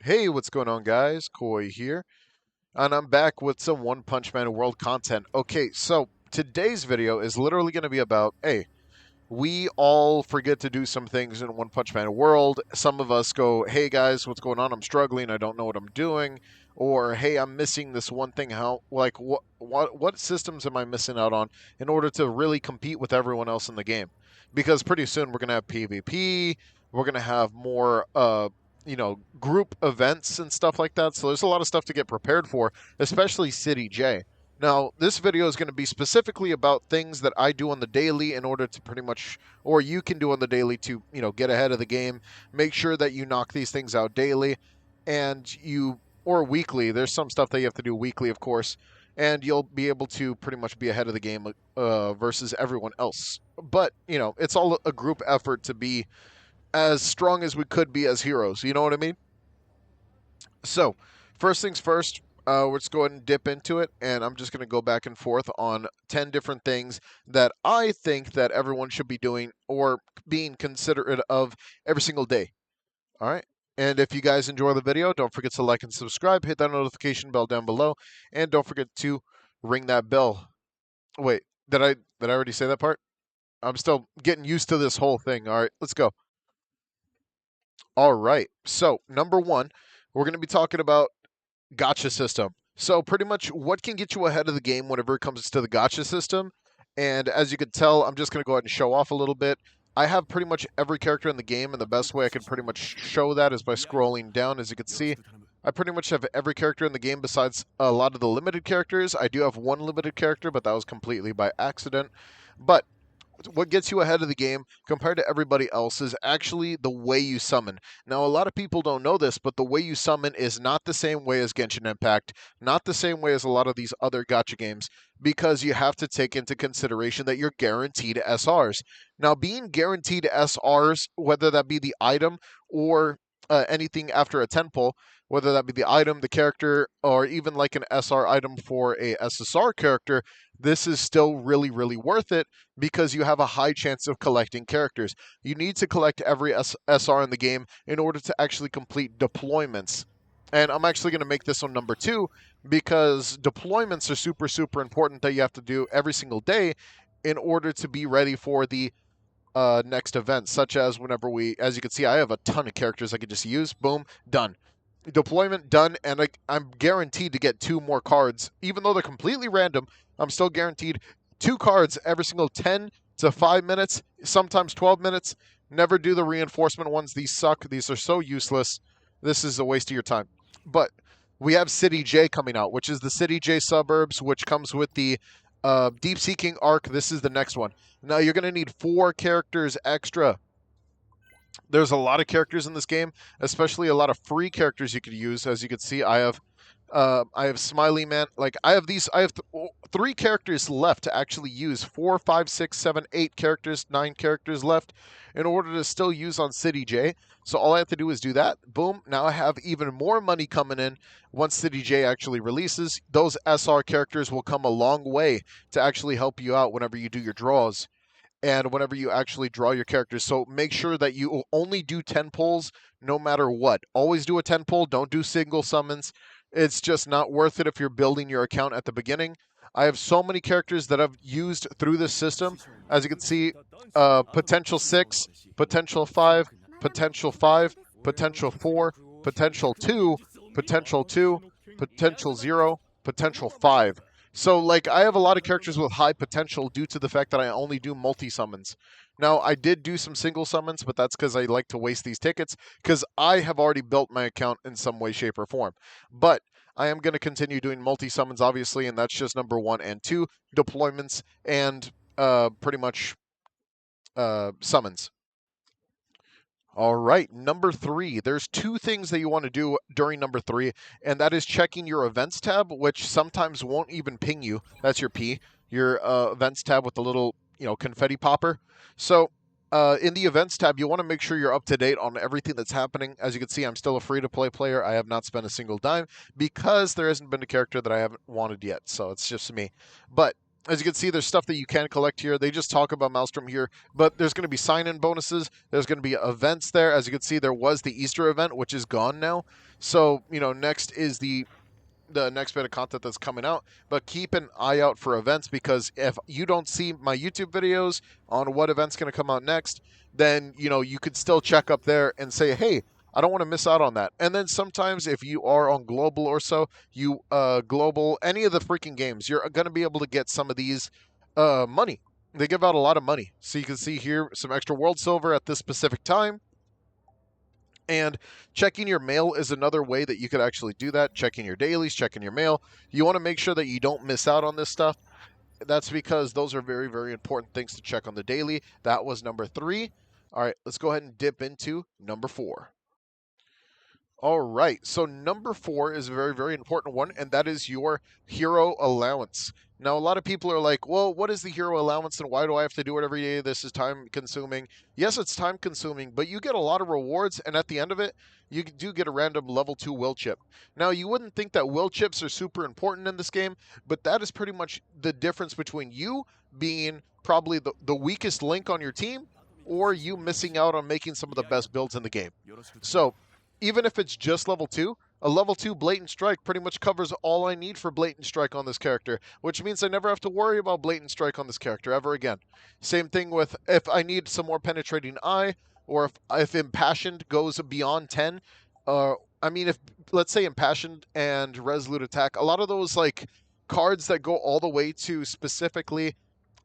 Hey, what's going on, guys? Koi here, and I'm back with some One Punch Man World content. Okay, so today's video is literally going to be about, hey, we all forget to do some things in One Punch Man World. Some of us go, hey guys, what's going on? I'm struggling. I don't know what I'm doing. Or hey, I'm missing this one thing. How like what systems am I missing out on in order to really compete with everyone else in the game? Because pretty soon we're gonna have PvP. We're gonna have more group events and stuff like that. So there's a lot of stuff to get prepared for, especially City J. Now, this video is going to be specifically about things that I do on the daily in order to pretty much, or you can do on the daily to, get ahead of the game. Make sure that you knock these things out daily or weekly. There's some stuff that you have to do weekly, of course, and you'll be able to pretty much be ahead of the game versus everyone else. But, it's all a group effort to be as strong as we could be as heroes. You know what I mean? So, first things first, let's go ahead and dip into it, and I'm just going to go back and forth on 10 different things that I think that everyone should be doing or being considerate of every single day. All right? And if you guys enjoy the video, don't forget to like and subscribe, hit that notification bell down below, and don't forget to ring that bell. Wait, did I already say that part? I'm still getting used to this whole thing. All right, let's go. All right. So, number 1, we're going to be talking about Gacha system. So pretty much what can get you ahead of the game whenever it comes to the Gacha system. And as you can tell, I'm just going to go ahead and show off a little bit. I have pretty much every character in the game, and the best way I can pretty much show that is by scrolling down. As you can see, I pretty much have every character in the game besides a lot of the limited characters. I do have one limited character, but that was completely by accident. But what gets you ahead of the game compared to everybody else is actually the way you summon. Now, a lot of people don't know this, but the way you summon is not the same way as Genshin Impact, not the same way as a lot of these other gacha games, because you have to take into consideration that you're guaranteed SRs. Now, being guaranteed SRs, whether that be the item or anything after a 10 pull, whether that be the item, the character, or even like an SR item for a SSR character, this is still really, really worth it because you have a high chance of collecting characters. You need to collect every SR in the game in order to actually complete deployments. And I'm actually going to make this on number 2 because deployments are super, super important that you have to do every single day in order to be ready for the next event, such as whenever as you can see, I have a ton of characters I could just use. Boom, done. Deployment done, and I'm guaranteed to get 2 more cards. Even though they're completely random, I'm still guaranteed 2 cards every single 10 to 5 minutes, sometimes 12 minutes. Never do the reinforcement ones. These suck. These are so useless. This is a waste of your time. But we have City J coming out, which is the City J suburbs, which comes with the Deep Seeking arc. This is the next one. Now you're going to need 4 characters extra. There's a lot of characters in this game, especially a lot of free characters you could use. As you can see, I have Smiley Man. Like I have 3 characters left to actually use. 4, 5, 6, 7, 8 characters, 9 characters left in order to still use on City J. So all I have to do is do that. Boom. Now I have even more money coming in once City J actually releases. Those SR characters will come a long way to actually help you out whenever you do your draws and whenever you actually draw your characters. So make sure that you only do 10 pulls no matter what. Always do a 10 pull. Don't do single summons. It's just not worth it if you're building your account at the beginning. I have so many characters that I've used through this system. As you can see, potential 6, potential 5, potential 5, potential 4, potential 2, potential 2, potential 0, potential 5. So, like, I have a lot of characters with high potential due to the fact that I only do multi-summons. Now, I did do some single summons, but that's because I like to waste these tickets, because I have already built my account in some way, shape, or form. But I am going to continue doing multi-summons, obviously, and that's just number 1 and 2, deployments, and pretty much summons. All right, number 3. There's 2 things that you want to do during number 3, and that is checking your events tab, which sometimes won't even ping you. That's your P, your events tab with the little, confetti popper. So in the events tab, you want to make sure you're up to date on everything that's happening. As you can see, I'm still a free-to-play player. I have not spent a single dime because there hasn't been a character that I haven't wanted yet, so it's just me. But As you can see, there's stuff that you can collect here. They just talk about Maelstrom here, but there's going to be sign-in bonuses. There's going to be events there. As you can see, there was the Easter event, which is gone now. So, next is the next bit of content that's coming out. But keep an eye out for events, because if you don't see my YouTube videos on what event's going to come out next, then you could still check up there and say, hey, I don't want to miss out on that. And then sometimes if you are on global or so, you global any of the freaking games, you're going to be able to get some of these money. They give out a lot of money. So you can see here some extra world silver at this specific time. And checking your mail is another way that you could actually do that. Checking your dailies, checking your mail. You want to make sure that you don't miss out on this stuff. That's because those are very, very important things to check on the daily. That was number 3. All right, let's go ahead and dip into number 4. All right, so number 4 is a very, very important one, and that is your hero allowance. Now, a lot of people are like, well, what is the hero allowance and why do I have to do it every day? This is time consuming. Yes, it's time consuming, but you get a lot of rewards, and at the end of it, you do get a random level 2 will chip. Now, you wouldn't think that will chips are super important in this game, but that is pretty much the difference between you being probably the weakest link on your team or you missing out on making some of the best builds in the game. So, even if it's just level 2, a level 2 Blatant Strike pretty much covers all I need for Blatant Strike on this character, which means I never have to worry about Blatant Strike on this character ever again. Same thing with if I need some more Penetrating Eye, or if Impassioned goes beyond 10. If, let's say, Impassioned and Resolute Attack, a lot of those, like, cards that go all the way to specifically,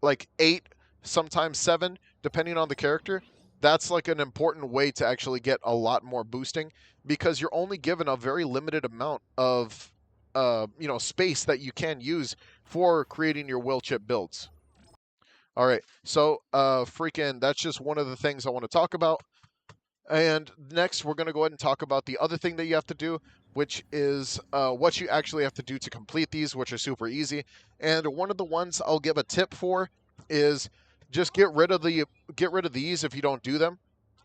like, 8, sometimes 7, depending on the character, that's like an important way to actually get a lot more boosting, because you're only given a very limited amount of space that you can use for creating your will chip builds. All right, so that's just one of the things I want to talk about. And next, we're going to go ahead and talk about the other thing that you have to do, which is what you actually have to do to complete these, which are super easy. And one of the ones I'll give a tip for is just get rid of these if you don't do them.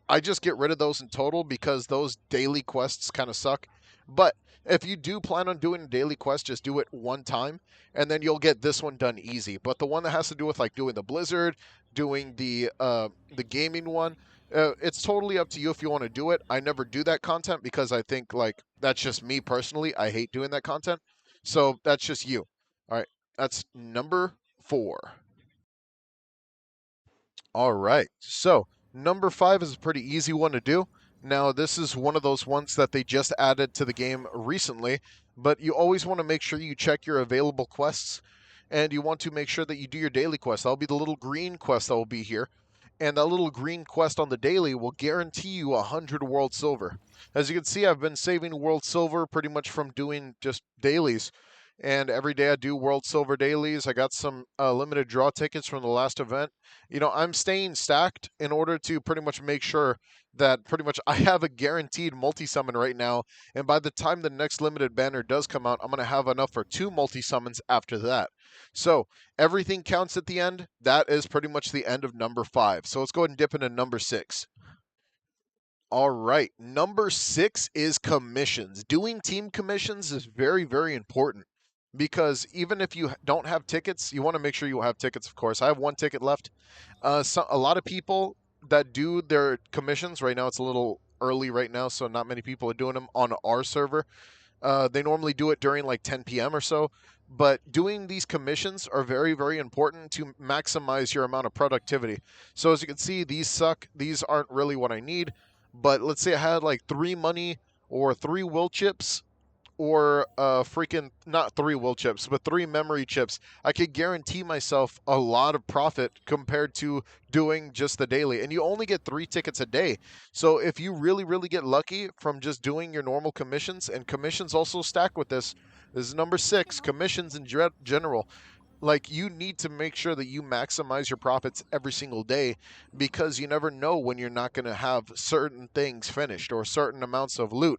I just get rid of those in total because those daily quests kind of suck. But if you do plan on doing a daily quest, just do it one time, and then you'll get this one done easy. But the one that has to do with like doing the Blizzard, doing the gaming one, it's totally up to you if you want to do it. I never do that content because I think like that's just me personally. I hate doing that content, so that's just you. All right, that's number 4. All right. So, number 5 is a pretty easy one to do. Now, this is one of those ones that they just added to the game recently, but you always want to make sure you check your available quests, and you want to make sure that you do your daily quest. That'll be the little green quest that will be here. And that little green quest on the daily will guarantee you 100 world silver. As you can see, I've been saving world silver pretty much from doing just dailies. And every day I do world silver dailies. I got some limited draw tickets from the last event. I'm staying stacked in order to pretty much make sure that pretty much I have a guaranteed multi-summon right now. And by the time the next limited banner does come out, I'm going to have enough for 2 multi-summons after that. So everything counts at the end. That is pretty much the end of number 5. So let's go ahead and dip into number 6. All right. Number 6 is commissions. Doing team commissions is very, very important, because even if you don't have tickets, you want to make sure you have tickets, of course. I have 1 ticket left. A lot of people that do their commissions, right now it's a little early right now, so not many people are doing them on our server. They normally do it during like 10 p.m. or so. But doing these commissions are very, very important to maximize your amount of productivity. So as you can see, these suck. These aren't really what I need. But let's say I had like 3 money or 3 will chips, or freaking not 3 will chips, but 3 memory chips. I could guarantee myself a lot of profit compared to doing just the daily. And you only get 3 tickets a day. So if you really, really get lucky from just doing your normal commissions, and commissions also stack with this is number 6, commissions in general. Like, you need to make sure that you maximize your profits every single day, because you never know when you're not going to have certain things finished, or certain amounts of loot,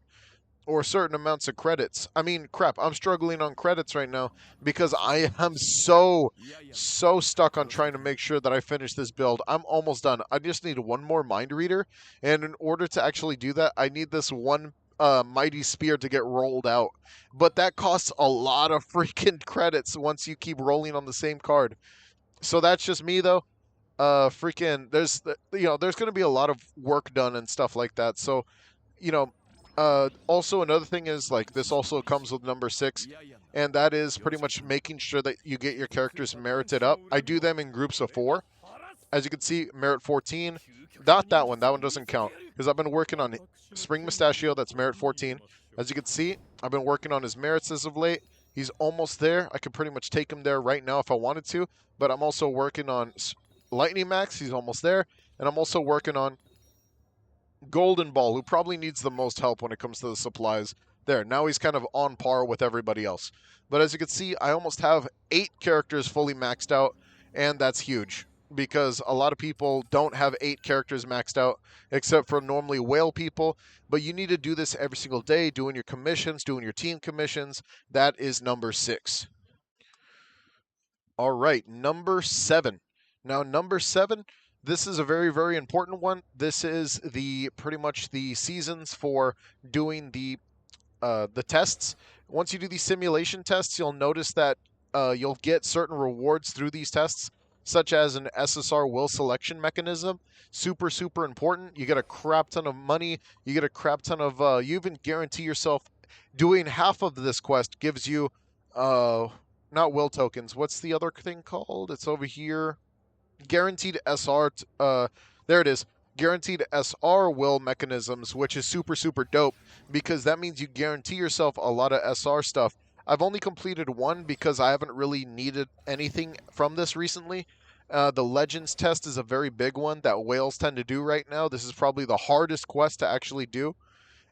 or certain amounts of credits. I mean, crap, I'm struggling on credits right now because I am so stuck on trying to make sure that I finish this build. I'm almost done. I just need 1 more mind reader, and in order to actually do that, I need this one mighty spear to get rolled out, but that costs a lot of freaking credits once you keep rolling on the same card. So that's just me though. Freaking there's going to be a lot of work done and stuff like that. So you know, also another thing is like this also comes with number 6, and that is pretty much making sure that you get your characters merited up. I do them in groups of 4. As you can see, merit 14. Not that one. That one doesn't count because I've been working on Spring Mustachio. That's merit 14. As you can see, I've been working on his merits as of late. He's almost there. I could pretty much take him there right now if I wanted to, but I'm also working on Lightning Max. He's almost there, and I'm also working on Golden Ball, who probably needs the most help when it comes to the supplies. There, now he's kind of on par with everybody else. But as you can see, I almost have 8 characters fully maxed out, and that's huge because a lot of people don't have 8 characters maxed out, except for normally whale people. But you need to do this every single day, doing your commissions, doing your team commissions. That is number 6. All right, number 7. Now, number 7, this is a very, very important one. This is the pretty much the seasons for doing the tests. Once you do these simulation tests, you'll notice that you'll get certain rewards through these tests, such as an SSR will selection mechanism. Super, super important. You get a crap ton of money. You get a crap ton of. You even guarantee yourself doing half of this quest gives you not will tokens. What's the other thing called? It's over here. Guaranteed SR. There it is. Guaranteed SR will mechanisms, which is super, super dope because that means you guarantee yourself a lot of SR stuff. I've only completed one because I haven't really needed anything from this recently. The Legends test is a very big one that whales tend to do right now. This is probably the hardest quest to actually do.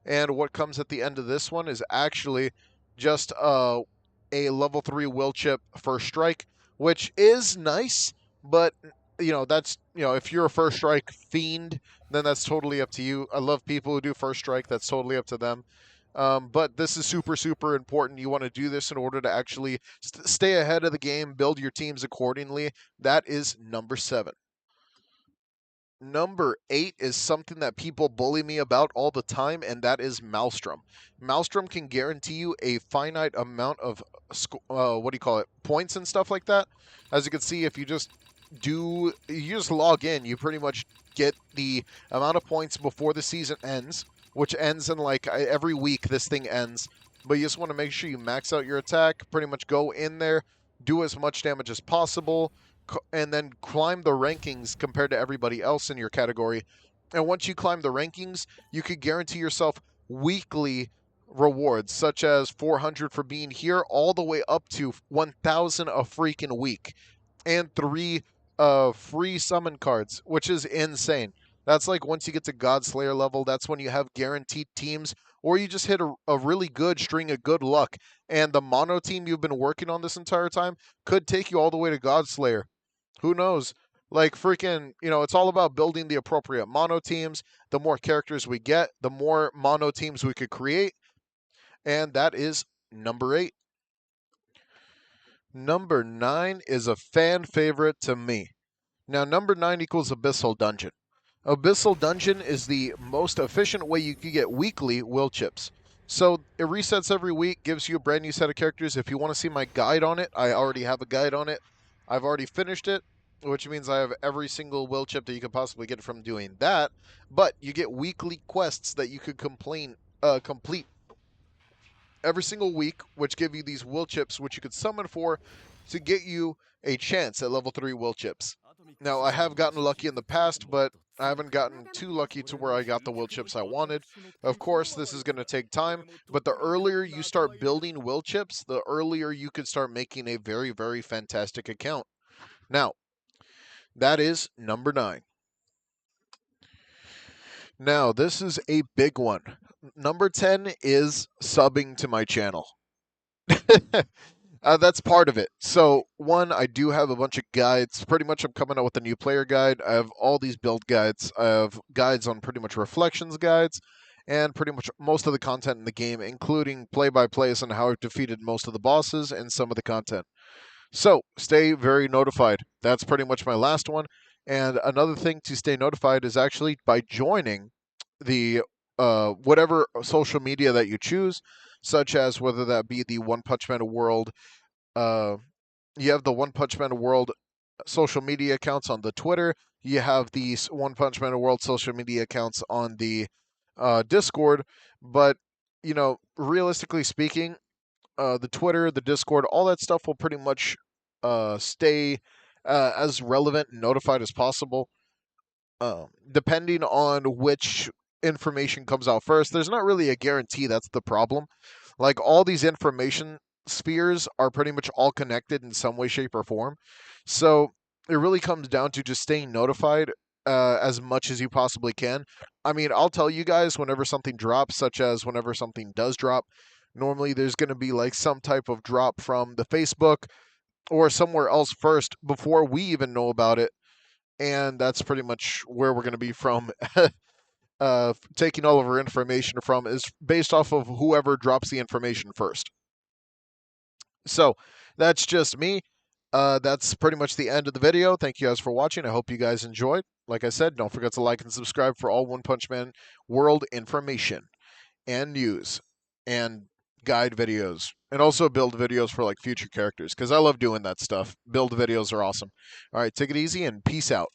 And what comes at the end of this one is actually just a level 3 will chip first strike, which is nice, but that's if you're a first strike fiend, then that's totally up to you. I love people who do first strike. That's totally up to them. But this is super, super important. You want to do this in order to actually stay ahead of the game, build your teams accordingly. That is number 7. Number 8 is something that people bully me about all the time, and that is Maelstrom. Maelstrom can guarantee you a finite amount of points and stuff like that. As you can see, if you just log in, you pretty much get the amount of points before the season ends, which ends in like every week. This thing ends, but you just want to make sure you max out your attack. Pretty much go in there, do as much damage as possible, and then climb the rankings compared to everybody else in your category. And once you climb the rankings, you could guarantee yourself weekly rewards, such as 400 for being here, all the way up to 1,000 a freaking week, and 3 free summon cards, which is insane. That's like once you get to Godslayer level, that's when you have guaranteed teams, or you just hit a really good string of good luck, and the mono team you've been working on this entire time could take you all the way to Godslayer. Who knows? Like freaking, it's all about building the appropriate mono teams. The more characters we get, the more mono teams we could create. And that is number 8. Number 9 is a fan favorite to me. Now, number 9 equals Abyssal Dungeon. Abyssal Dungeon is the most efficient way you can get weekly will chips. So it resets every week, gives you a brand new set of characters. If you want to see my guide on it, I already have a guide on it. I've already finished it, which means I have every single will chip that you could possibly get from doing that. But you get weekly quests that you could complete every single week, which give you these will chips, which you could summon for to get you a chance at level 3 will chips. Now, I have gotten lucky in the past, but I haven't gotten too lucky to where I got the will chips I wanted. Of course, this is going to take time, but the earlier you start building will chips, the earlier you could start making a very, very fantastic account. Now, that is number 9. Now, this is a big one. Number 10 is subbing to my channel. That's part of it. So, one, I do have a bunch of guides. Pretty much I'm coming out with a new player guide. I have all these build guides. I have guides on pretty much reflections guides and pretty much most of the content in the game, including play-by-plays on how I've defeated most of the bosses and some of the content. So, stay very notified. That's pretty much my last one. And another thing to stay notified is actually by joining the whatever social media that you choose, such as whether that be the One Punch Man World. Uh, you have the One Punch Man World social media accounts on the Twitter. You have these One Punch Man World social media accounts on the Discord. But realistically speaking, the Twitter, the Discord, all that stuff will pretty much stay as relevant and notified as possible. Depending on which information comes out first, there's not really a guarantee. That's the problem. Like all these information spheres are pretty much all connected in some way, shape, or form. So it really comes down to just staying notified as much as you possibly can. I mean, I'll tell you guys whenever something drops, such as whenever something does drop. Normally, there's going to be like some type of drop from the Facebook or somewhere else first before we even know about it, and that's pretty much where we're going to be from. Taking all of our information from is based off of whoever drops the information first. So that's just me. That's pretty much the end of the video. Thank you guys for watching. I hope you guys enjoyed. Like I said, don't forget to like and subscribe for all One Punch Man World information and news and guide videos, and also build videos for like future characters, because I love doing that stuff. Build videos are awesome. All right, take it easy and peace out.